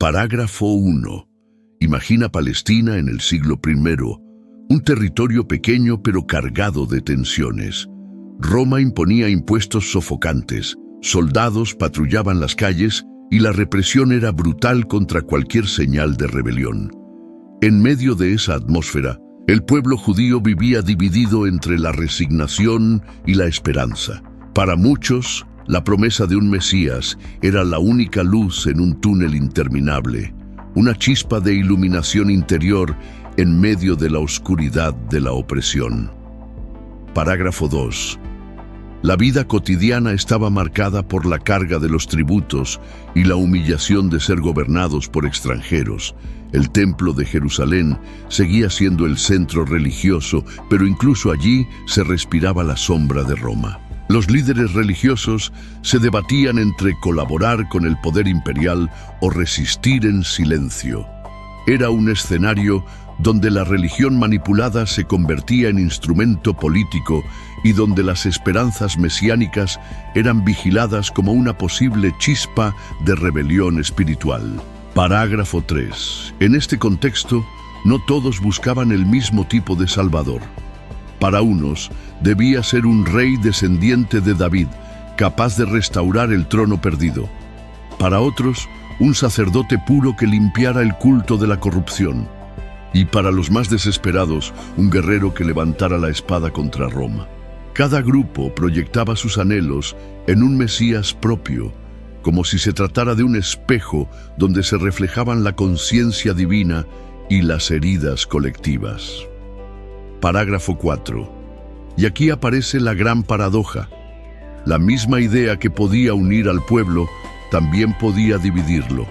Parágrafo 1. Imagina Palestina en el siglo I, un territorio pequeño pero cargado de tensiones. Roma imponía impuestos sofocantes, soldados patrullaban las calles y la represión era brutal contra cualquier señal de rebelión. En medio de esa atmósfera, el pueblo judío vivía dividido entre la resignación y la esperanza. Para muchos, la promesa de un Mesías era la única luz en un túnel interminable, una chispa de iluminación interior en medio de la oscuridad de la opresión. Parágrafo 2. La vida cotidiana estaba marcada por la carga de los tributos y la humillación de ser gobernados por extranjeros. El Templo de Jerusalén seguía siendo el centro religioso, pero incluso allí se respiraba la sombra de Roma. Los líderes religiosos se debatían entre colaborar con el poder imperial o resistir en silencio. Era un escenario donde la religión manipulada se convertía en instrumento político y donde las esperanzas mesiánicas eran vigiladas como una posible chispa de rebelión espiritual. Parágrafo 3. En este contexto, no todos buscaban el mismo tipo de Salvador. Para unos, debía ser un rey descendiente de David, capaz de restaurar el trono perdido. Para otros, un sacerdote puro que limpiara el culto de la corrupción. Y para los más desesperados, un guerrero que levantara la espada contra Roma. Cada grupo proyectaba sus anhelos en un Mesías propio, como si se tratara de un espejo donde se reflejaban la conciencia divina y las heridas colectivas. Parágrafo 4. Y aquí aparece la gran paradoja. La misma idea que podía unir al pueblo también podía dividirlo.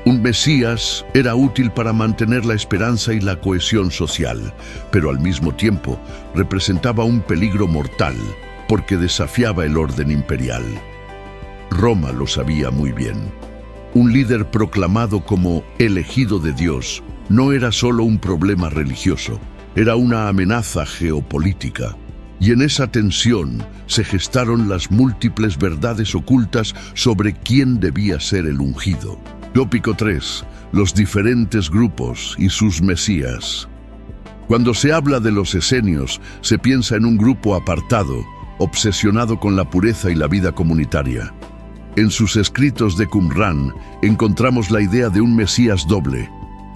Un Mesías era útil para mantener la esperanza y la cohesión social, pero al mismo tiempo representaba un peligro mortal porque desafiaba el orden imperial. Roma lo sabía muy bien. Un líder proclamado como elegido de Dios no era solo un problema religioso, era una amenaza geopolítica. Y en esa tensión se gestaron las múltiples verdades ocultas sobre quién debía ser el ungido. Tópico 3. Los diferentes grupos y sus mesías. Cuando se habla de los esenios, se piensa en un grupo apartado, obsesionado con la pureza y la vida comunitaria. En sus escritos de Qumran encontramos la idea de un Mesías doble,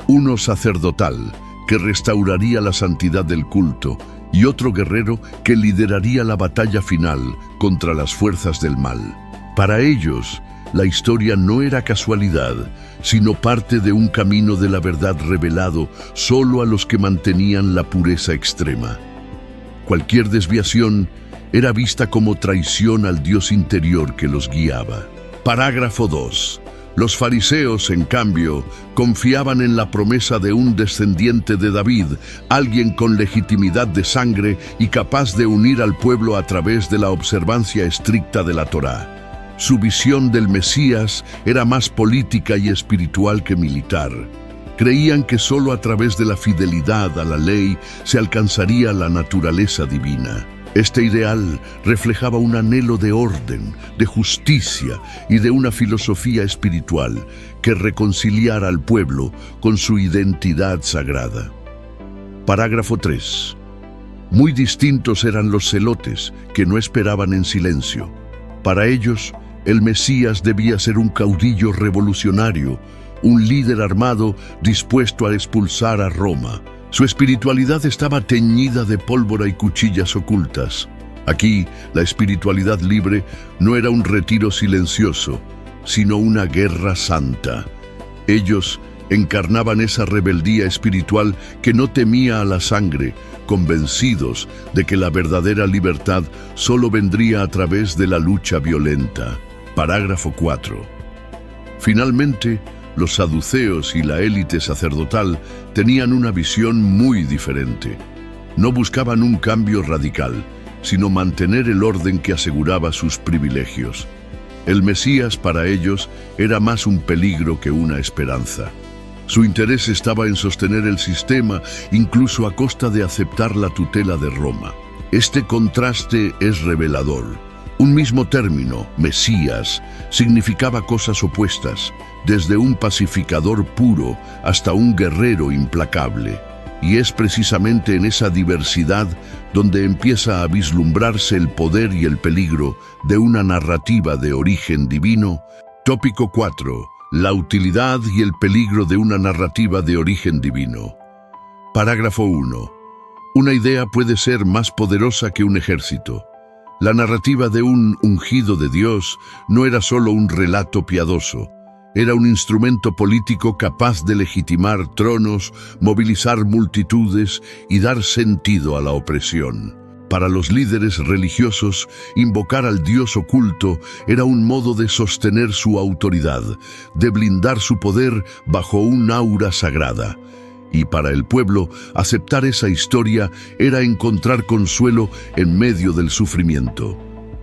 uno sacerdotal, que restauraría la santidad del culto, y otro guerrero que lideraría la batalla final contra las fuerzas del mal. Para ellos, la historia no era casualidad, sino parte de un camino de la verdad revelado solo a los que mantenían la pureza extrema. Cualquier desviación era vista como traición al Dios interior que los guiaba. Parágrafo 2. Los fariseos, en cambio, confiaban en la promesa de un descendiente de David, alguien con legitimidad de sangre y capaz de unir al pueblo a través de la observancia estricta de la Torá. Su visión del Mesías era más política y espiritual que militar. Creían que solo a través de la fidelidad a la ley se alcanzaría la naturaleza divina. Este ideal reflejaba un anhelo de orden, de justicia y de una filosofía espiritual que reconciliara al pueblo con su identidad sagrada. Parágrafo 3. Muy distintos eran los celotes, que no esperaban en silencio. Para ellos, el Mesías debía ser un caudillo revolucionario, un líder armado dispuesto a expulsar a Roma. Su espiritualidad estaba teñida de pólvora y cuchillas ocultas. Aquí, la espiritualidad libre no era un retiro silencioso, sino una guerra santa. Ellos encarnaban esa rebeldía espiritual que no temía a la sangre, convencidos de que la verdadera libertad solo vendría a través de la lucha violenta. Parágrafo 4. Finalmente, los saduceos y la élite sacerdotal tenían una visión muy diferente. No buscaban un cambio radical, sino mantener el orden que aseguraba sus privilegios. El Mesías para ellos era más un peligro que una esperanza. Su interés estaba en sostener el sistema, incluso a costa de aceptar la tutela de Roma. Este contraste es revelador. Un mismo término, Mesías, significaba cosas opuestas, desde un pacificador puro hasta un guerrero implacable. Y es precisamente en esa diversidad donde empieza a vislumbrarse el poder y el peligro de una narrativa de origen divino. Tópico 4. La utilidad y el peligro de una narrativa de origen divino. Parágrafo 1. Una idea puede ser más poderosa que un ejército. La narrativa de un ungido de Dios no era solo un relato piadoso. Era un instrumento político capaz de legitimar tronos, movilizar multitudes y dar sentido a la opresión. Para los líderes religiosos, invocar al Dios oculto era un modo de sostener su autoridad, de blindar su poder bajo un aura sagrada. Y para el pueblo, aceptar esa historia era encontrar consuelo en medio del sufrimiento.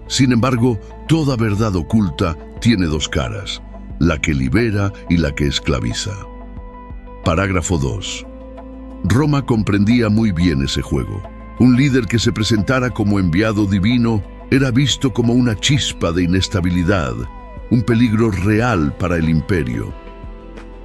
Sin embargo, toda verdad oculta tiene dos caras: la que libera y la que esclaviza. Parágrafo 2. Roma comprendía muy bien ese juego. Un líder que se presentara como enviado divino era visto como una chispa de inestabilidad, un peligro real para el imperio.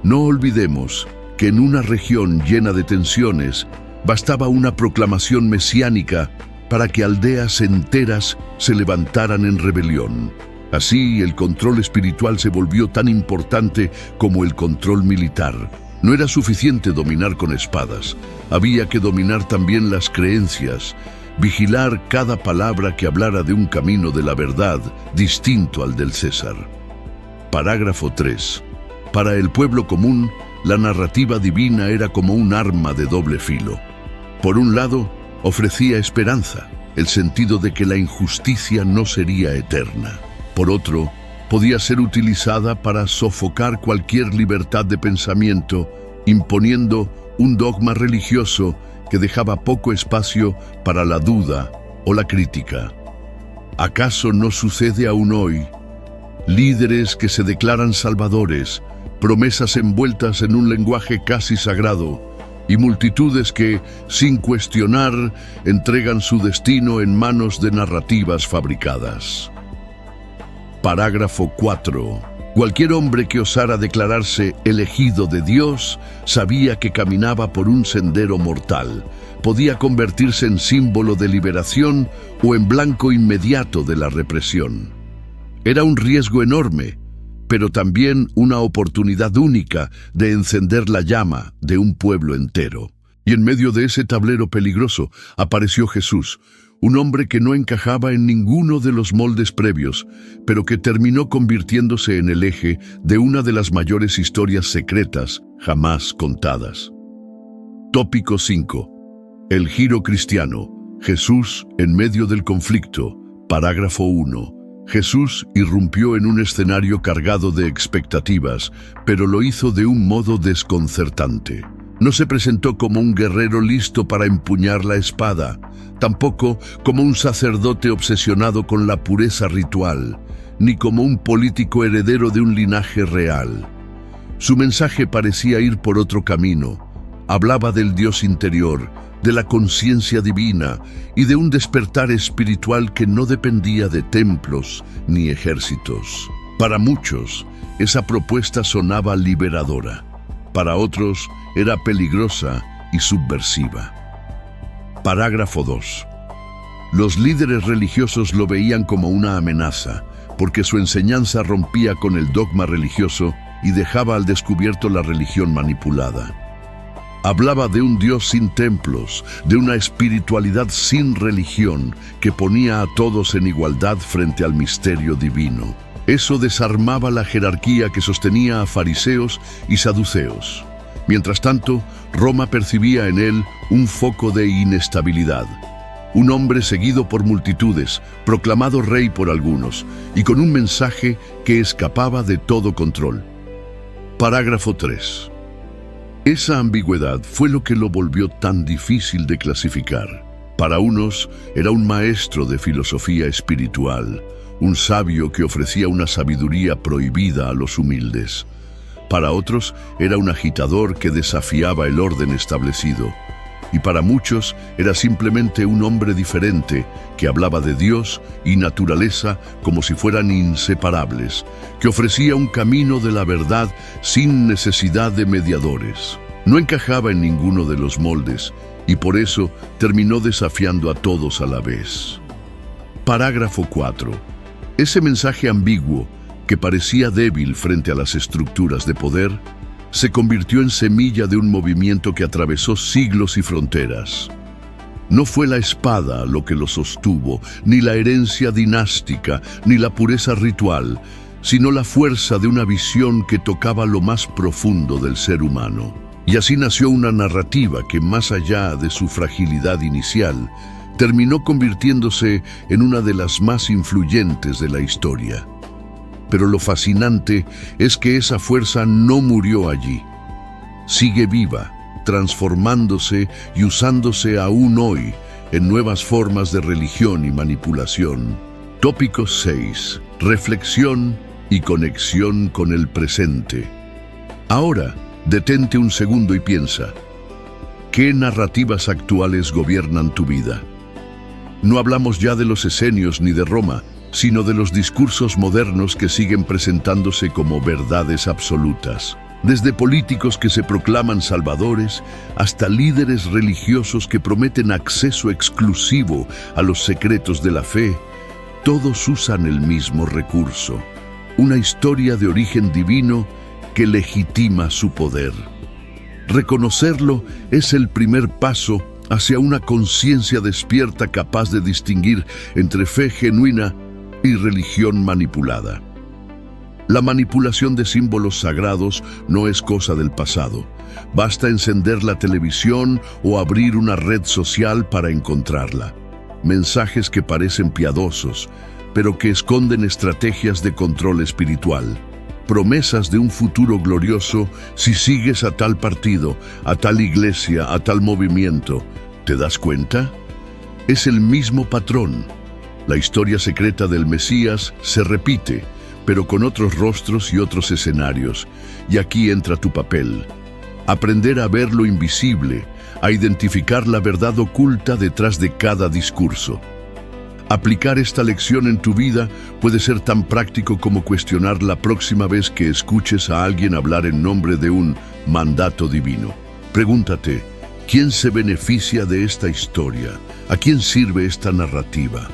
No olvidemos que en una región llena de tensiones bastaba una proclamación mesiánica para que aldeas enteras se levantaran en rebelión. Así, el control espiritual se volvió tan importante como el control militar. No era suficiente dominar con espadas, había que dominar también las creencias, vigilar cada palabra que hablara de un camino de la verdad distinto al del César. Parágrafo 3. Para el pueblo común, la narrativa divina era como un arma de doble filo. Por un lado, ofrecía esperanza, el sentido de que la injusticia no sería eterna. Por otro, podía ser utilizada para sofocar cualquier libertad de pensamiento, imponiendo un dogma religioso que dejaba poco espacio para la duda o la crítica. ¿Acaso no sucede aún hoy? Líderes que se declaran salvadores, promesas envueltas en un lenguaje casi sagrado, y multitudes que, sin cuestionar, entregan su destino en manos de narrativas fabricadas. Parágrafo 4. Cualquier hombre que osara declararse elegido de Dios sabía que caminaba por un sendero mortal. Podía convertirse en símbolo de liberación o en blanco inmediato de la represión. Era un riesgo enorme, pero también una oportunidad única de encender la llama de un pueblo entero. Y en medio de ese tablero peligroso apareció Jesús, un hombre que no encajaba en ninguno de los moldes previos, pero que terminó convirtiéndose en el eje de una de las mayores historias secretas jamás contadas. Tópico 5. El giro cristiano. Jesús en medio del conflicto. Parágrafo 1. Jesús irrumpió en un escenario cargado de expectativas, pero lo hizo de un modo desconcertante. No se presentó como un guerrero listo para empuñar la espada, tampoco como un sacerdote obsesionado con la pureza ritual, ni como un político heredero de un linaje real. Su mensaje parecía ir por otro camino. Hablaba del Dios interior, de la conciencia divina y de un despertar espiritual que no dependía de templos ni ejércitos. Para muchos, esa propuesta sonaba liberadora. Para otros, era peligrosa y subversiva. Parágrafo 2. Los líderes religiosos lo veían como una amenaza, porque su enseñanza rompía con el dogma religioso y dejaba al descubierto la religión manipulada. Hablaba de un Dios sin templos, de una espiritualidad sin religión que ponía a todos en igualdad frente al misterio divino. Eso desarmaba la jerarquía que sostenía a fariseos y saduceos. Mientras tanto, Roma percibía en él un foco de inestabilidad. Un hombre seguido por multitudes, proclamado rey por algunos, y con un mensaje que escapaba de todo control. Parágrafo 3. Esa ambigüedad fue lo que lo volvió tan difícil de clasificar. Para unos, era un maestro de filosofía espiritual, un sabio que ofrecía una sabiduría prohibida a los humildes. Para otros, era un agitador que desafiaba el orden establecido. y para muchos era simplemente un hombre diferente que hablaba de Dios y naturaleza como si fueran inseparables, que ofrecía un camino de la verdad sin necesidad de mediadores. No encajaba en ninguno de los moldes y por eso terminó desafiando a todos a la vez. Parágrafo 4. Ese mensaje ambiguo, que parecía débil frente a las estructuras de poder, se convirtió en semilla de un movimiento que atravesó siglos y fronteras. No fue la espada lo que lo sostuvo, ni la herencia dinástica, ni la pureza ritual, sino la fuerza de una visión que tocaba lo más profundo del ser humano. Y así nació una narrativa que, más allá de su fragilidad inicial, terminó convirtiéndose en una de las más influyentes de la historia. Pero lo fascinante es que esa fuerza no murió allí. Sigue viva, transformándose y usándose aún hoy en nuevas formas de religión y manipulación. Tópico 6. Reflexión y conexión con el presente. Ahora, detente un segundo y piensa, ¿qué narrativas actuales gobiernan tu vida? No hablamos ya de los esenios ni de Roma, sino de los discursos modernos que siguen presentándose como verdades absolutas. Desde políticos que se proclaman salvadores hasta líderes religiosos que prometen acceso exclusivo a los secretos de la fe, todos usan el mismo recurso, una historia de origen divino que legitima su poder. Reconocerlo es el primer paso hacia una conciencia despierta capaz de distinguir entre fe genuina y religión manipulada. La manipulación de símbolos sagrados no es cosa del pasado. Basta encender la televisión o abrir una red social para encontrarla. Mensajes que parecen piadosos, pero que esconden estrategias de control espiritual. Promesas de un futuro glorioso si sigues a tal partido, a tal iglesia, a tal movimiento. ¿Te das cuenta? Es el mismo patrón. La historia secreta del Mesías se repite, pero con otros rostros y otros escenarios. Y aquí entra tu papel. Aprender a ver lo invisible, a identificar la verdad oculta detrás de cada discurso. Aplicar esta lección en tu vida puede ser tan práctico como cuestionar la próxima vez que escuches a alguien hablar en nombre de un mandato divino. Pregúntate, ¿quién se beneficia de esta historia? ¿A quién sirve esta narrativa?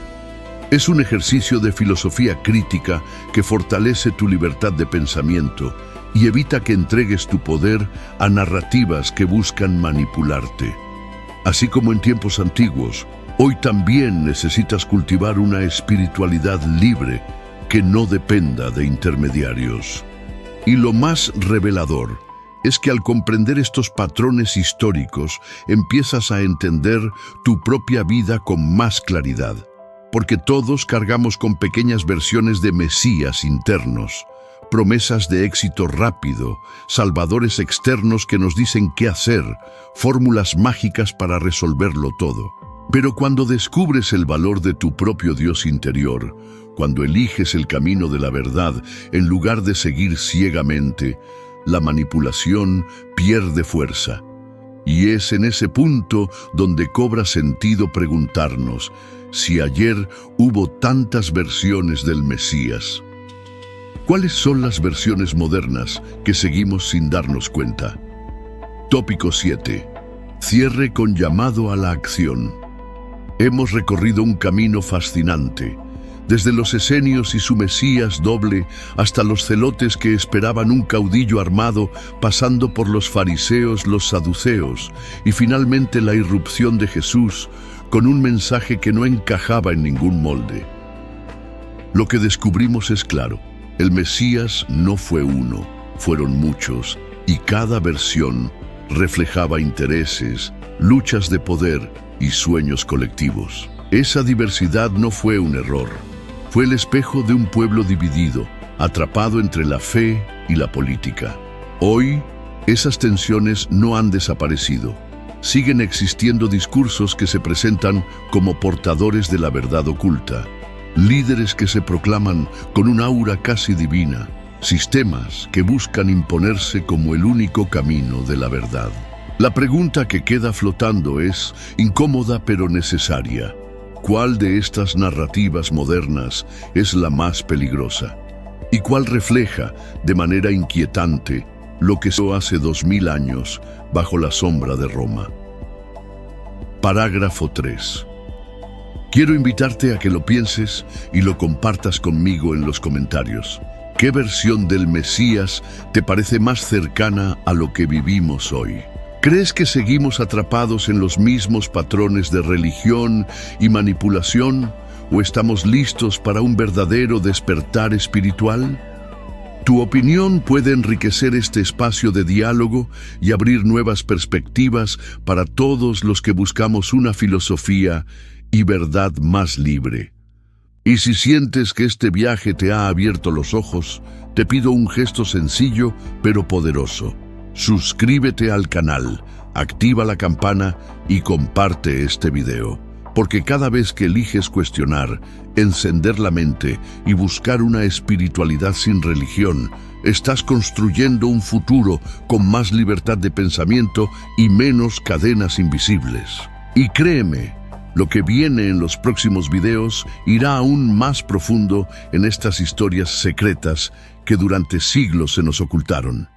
Es un ejercicio de filosofía crítica que fortalece tu libertad de pensamiento y evita que entregues tu poder a narrativas que buscan manipularte. Así como en tiempos antiguos, hoy también necesitas cultivar una espiritualidad libre que no dependa de intermediarios. Y lo más revelador es que al comprender estos patrones históricos, empiezas a entender tu propia vida con más claridad. Porque todos cargamos con pequeñas versiones de mesías internos, promesas de éxito rápido, salvadores externos que nos dicen qué hacer, fórmulas mágicas para resolverlo todo. Pero cuando descubres el valor de tu propio Dios interior, cuando eliges el camino de la verdad en lugar de seguir ciegamente, la manipulación pierde fuerza. Y es en ese punto donde cobra sentido preguntarnos si ayer hubo tantas versiones del Mesías. ¿Cuáles son las versiones modernas que seguimos sin darnos cuenta? Tópico 7. Cierre con llamado a la acción. Hemos recorrido un camino fascinante, desde los esenios y su Mesías doble hasta los celotes que esperaban un caudillo armado, pasando por los fariseos, los saduceos y finalmente la irrupción de Jesús con un mensaje que no encajaba en ningún molde. Lo que descubrimos es claro, el Mesías no fue uno, fueron muchos, y cada versión reflejaba intereses, luchas de poder y sueños colectivos. Esa diversidad no fue un error, fue el espejo de un pueblo dividido, atrapado entre la fe y la política. Hoy, esas tensiones no han desaparecido. Siguen existiendo discursos que se presentan como portadores de la verdad oculta, líderes que se proclaman con un aura casi divina, sistemas que buscan imponerse como el único camino de la verdad. La pregunta que queda flotando es incómoda pero necesaria. ¿Cuál de estas narrativas modernas es la más peligrosa? ¿Y cuál refleja, de manera inquietante, lo que pasó hace 2000 años bajo la sombra de Roma? Parágrafo 3. Quiero invitarte a que lo pienses y lo compartas conmigo en los comentarios. ¿Qué versión del Mesías te parece más cercana a lo que vivimos hoy? ¿Crees que seguimos atrapados en los mismos patrones de religión y manipulación o estamos listos para un verdadero despertar espiritual? Tu opinión puede enriquecer este espacio de diálogo y abrir nuevas perspectivas para todos los que buscamos una filosofía y verdad más libre. Y si sientes que este viaje te ha abierto los ojos, te pido un gesto sencillo pero poderoso. Suscríbete al canal, activa la campana y comparte este video, porque cada vez que eliges cuestionar, encender la mente y buscar una espiritualidad sin religión, estás construyendo un futuro con más libertad de pensamiento y menos cadenas invisibles. Y créeme, lo que viene en los próximos videos irá aún más profundo en estas historias secretas que durante siglos se nos ocultaron.